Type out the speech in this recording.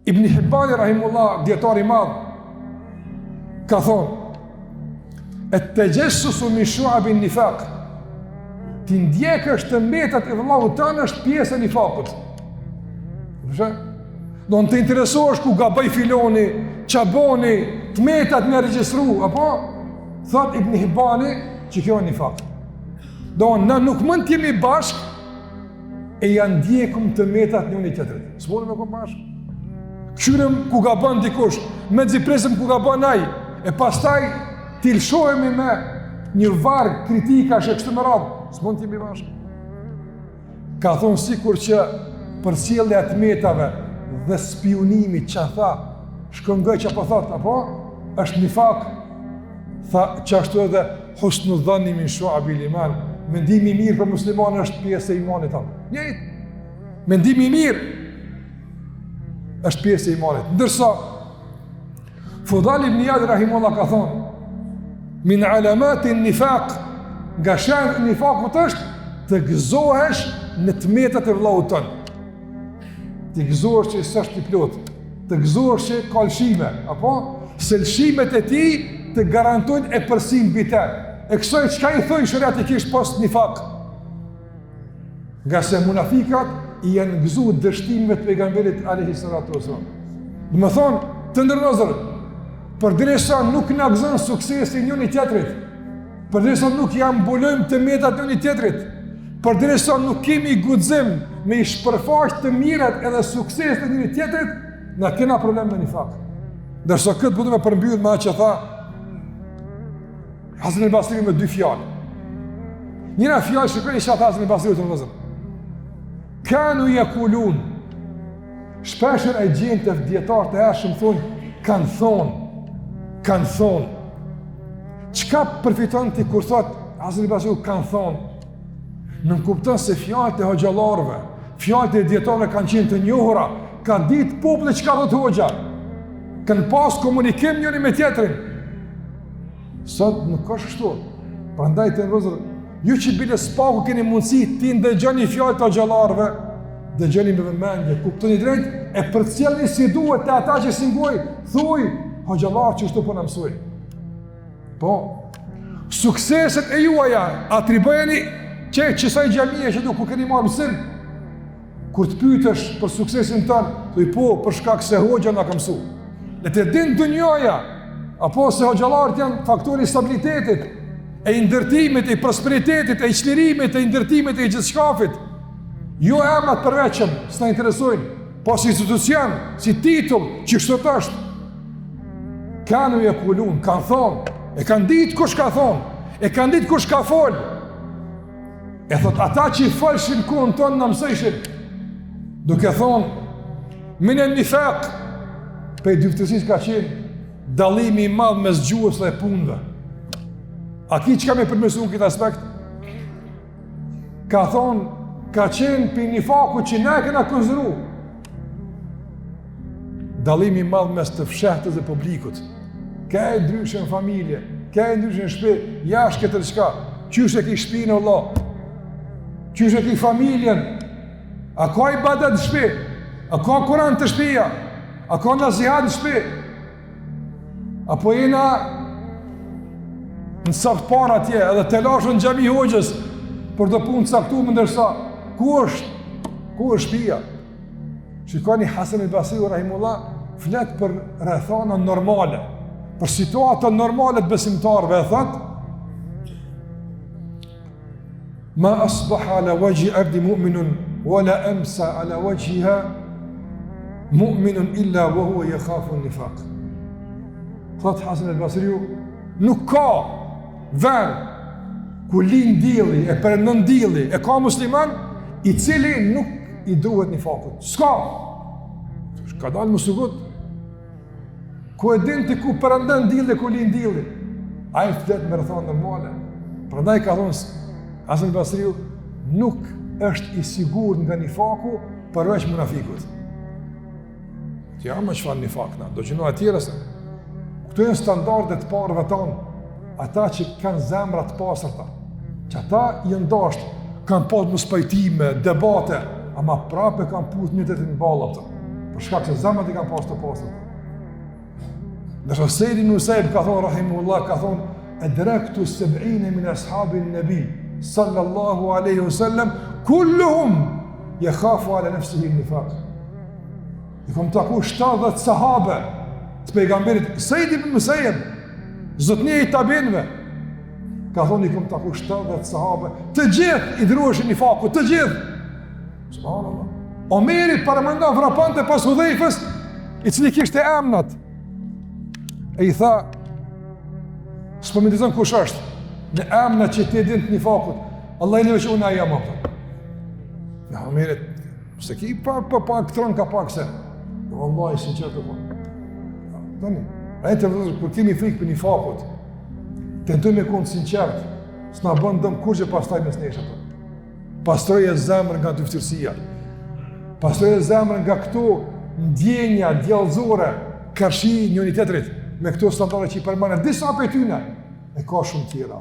Ibn Hibbani rahimullah, djetari madh, ka thonë, at-tajassusu min shu'ab an-nifaq. Ti ndjekësh të mbetat e vëllavut tënë është pjesë e nifakut. Do në të interesohesh ku gaboj filoni, qaboni, të metat me regjistru, apo? Thot Ibn Hibbani që kjo e nifak. Do në nuk mund t'jemi bashk e janë ndjekum të metat një tjetrit. S'moni me kom bashk. Këshyrem ku gabon dikush, me dzipresëm ku gabon aj, e pastaj t'i lëshojemi me një varg kritika që kështu më radhë. S'mon t'jemi bashk. Ka thonë sikur që për sjellja të metave dhe spionimi që tha, shkëngoj që po thot, apo? Është nifak, tha që ashtu edhe husnu dhanni min shu'abil iman, mendimi mirë për musliman është pjesë e imanit tanë. Njëjtë, mendimi mirë është pjesë e imanit. Ndërsa, Fudhal ibn Iyad rahimullah ka thonë, min alamatin nifaq, nga shenjat e nifakut është të gëzohesh në të metat e vëllaut tënë. Të gëzohesh që s'është i plot, të gëzohesh që ka lëshime, apo? Se lëshimet e ti të garantojnë e përsim bite. E kësoj qka i thojnë shëriat i kishë post nifak? Nga se munafikat i janë gëzu dështimeve të pejgamberit alayhi salatu wasallam. Dhe më thonë, të ndërnozër, përderisa nuk na gëzon suksesi njëri tjetrit, përderisa nuk i ambulojmë të metat njëri tjetrit, përderisa nuk kemi guxim me i shpërfaq të mirat edhe sukses të njëri tjetrit, na kena problem me nifak. Dërsa këtë përdu me përmbyllë me që tha Hasan al-Basri me dy fjallë. Njëra fjallë shikoni që Hasan al-Basri të nëzër. Kanu yakulun. Shpeshër e gjenë të djetarë të hershëm thonë, kanë thonë. Qka përfiton ti kur thot Hasan al-Basri kanë thonë? Nën kupton se fjallët e hoxhallarëve, fjallët e djetarëve kanë qenë të njohura, kanë ditë popullit çka thot hoxha. Kanë pas komunikim njëri me tjetrin. Sot nuk ka kështu. Prandaj të nërëzër, ju që bile s'paku keni mundësi ti ndëgjoni fjallë të xhallarëve, dëgjoni me vëmendje, kuptoni drejt, e përcjellni si duhet të ata që singoj, thuj, xhallar që shtu po na mësoj. Po, sukseset e juaja atribojeni që sa i xhamia që du ku keni marrë mësim. Kur të pyetësh për suksesin tënë, thuj po, për shkak se hoxha na ka mësuar. Le të din dunjoja, apo se hoxhallarët janë faktori i stabilitetit, e i ndërtimit, e i prosperitetit, e i çlirimit, e i ndërtimit, e i gjithçkafit. Jo emrat përveçëm, s'na interesojnë, po si institucion, si titull, që kështu është. Kanu yakulun, kanë thonë, e kanë ditë kush ka thonë, e kanë ditë kush ka folë. E thot, ata që i folshin kohën tonë në mësejshin, duke thonë, minen nifaq, pe i dyftësis ka qenë dallimi i madh mes gjuhës dhe punëve. A ki që ka me përmesu në këtë aspekt? Ka thonë, ka qenë për një faku që ne kena konzëru. Dallimi i madh mes të fshehtës dhe publikut. Ka e ndryshë në familje, ka e ndryshë në shtëpi, jashtë këtë qka, qysh e ki shtëpinë o Allah, qysh e ki familjen, a ka i badet në shtëpi, a ka kuran të shtëpia, a ka nazihat në shtëpi, apo jena në saft para atje, edhe të lashën në xhami hoxhës, për të punë caktuar ndërsa, ku është shtëpia? Shikoni Hasan al-Basri rahimullah, flet për rrethana normale, për situata normale të besimtarëve, e thot, ma asbaha ala wajhi ardi mu'minun, wala amsa ala wajhiha mu'minun illa wa huwa yakhafu an-nifaq. Thot Hasan al-Basriu, nuk ka vend ku lin dielli, e perëndon dielli, e ka musliman i cili nuk i duhet nifakut. S'ka. Ka dalë musugut. Ku e din ti ku perëndon dielli, ku lin dielli. Ai flet me rrethana normale. Prandaj ka thonë Hasan al-Basriu, nuk është i sigurt nga nifaku përveç munafikut. Ti ama çfarë nifak na, do që në atjera se këto janë standardet të parëve tanë, ata që kanë zemra të pastërta, që ata janë dashur, kanë pas mos pajtime, debate, ama prapë kanë puthur një të në ballë ata. për shkak se zemrat i kanë pas të pastër. Nështë Sejdi ibn Musaib ka thonë, rahimullah, ka thonë, adraktu 70 min ashabin nabi sallallahu alaihi wasallam kulluhum yakhafu ala nafsihi an-nifaq. I kom taku 70 sahabe të pejgamberit. Sejdi ibn Musaib, zotnia i tabinëve, ka thonë i kom taku 70 sahabe, të gjithë i dhrueshin nifakut, të gjithë. Subhanallah. Omeri paramendon vrapante pas Hudhejfës, i cili kishte emnat. E i tha, s'po më dizon kush është, në emnat që ti din të nifakut, Allah i neve që unë a jam apë. Ja, Omerit, se ki pak këtëron ka pak se, Allah i sinqert të po. Tani, a e të vëzër, kur kemi frikë për nifakut, tentuj me konë sinqert, s'na bën dëm kur që pastaj mes nesh ato. Pastroje zemrën nga dyftërsia. Pastroje zemrën nga këto ndjenja djallëzore, kërshi njëri tjetrit, me këto standarde që i përmanë, disa për tyne, e ka shumë tjera.